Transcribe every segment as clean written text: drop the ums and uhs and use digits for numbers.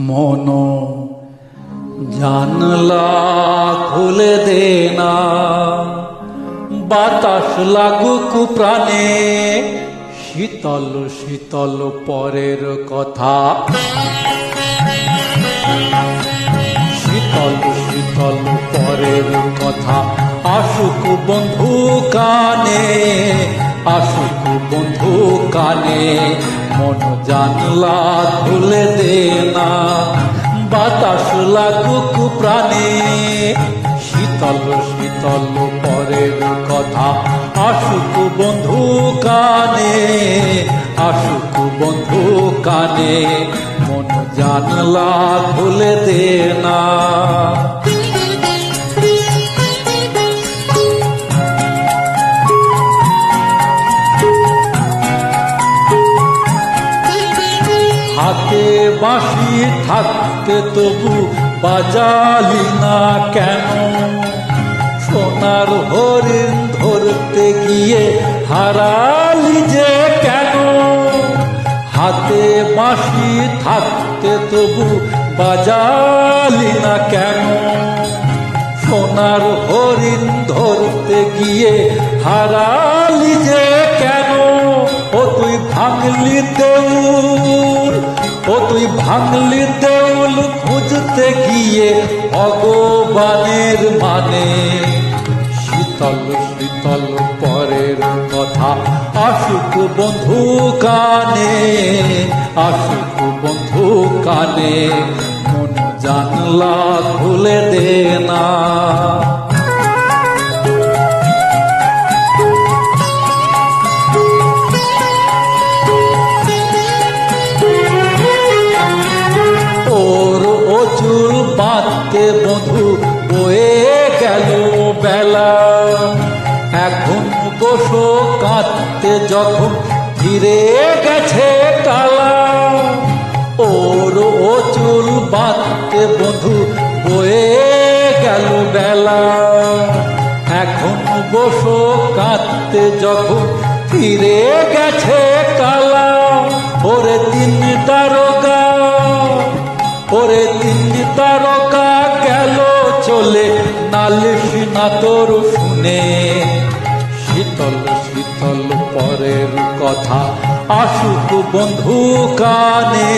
মন জানলা খুলে দে না, বাতাস লাগুক প্রাণে, শীতল শীতল পরের কথা, শীতল শীতল পরের কথা আসুক বন্ধু কানে, আসুক বন্ধু কানে। মন জানলা খুলে দে না, বাতাস লাগুক প্রাণে, শীতল শীতল পরের কথা আসুক বন্ধু কানে, আসুক বন্ধু কানে। মন জানলা খুলে দে না। হাতে বাঁশি থাকতে তবু বাজালি না কেন, সোনার হরিণ ধরতে গিয়ে হারালি যে কেন। হাতে বাঁশি থাকতে তবু বাজালি না কেন, সোনার হরিণ ধরতে গিয়ে হারালি যে কেন। ও তুই ভাঙলি দেউল, ও তুই ভাঙলি দেউল খুঁজতে গিয়ে ভগবানের মানে, শীতল শীতল পরের কথা আসুক বন্ধু কানে, আসুক বন্ধু কানে। মন জানলা খুলে দে না। চুল বাঁধতে বধু বয়ে গেল বেলা, এখন বসো কাঁদতে যখন ফিরে গেছে কালা। ওর ও চুল বাঁধতে বধু বয়ে গেল বেলা, এখন বসো কাঁদতে যখন ফিরে গেছে কালা। ওরে তিন তারকা, ওরে তিন তারকা গেল চলে, নালিশ না তোর শুনে, শীতল শীতল পরের কথা আসুক বন্ধু কানে,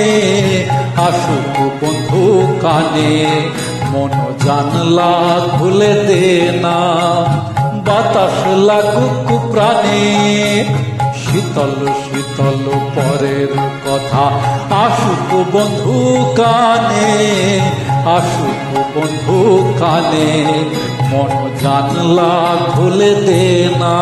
আসুক বন্ধু কানে। মন জানলা খুলে দে না, বাতাস লাগুক প্রাণে, শীতল শীতল পরের কথা আসুক বন্ধু কানে, আসুক বন্ধু কানে। মন জানলা খুলে দে না।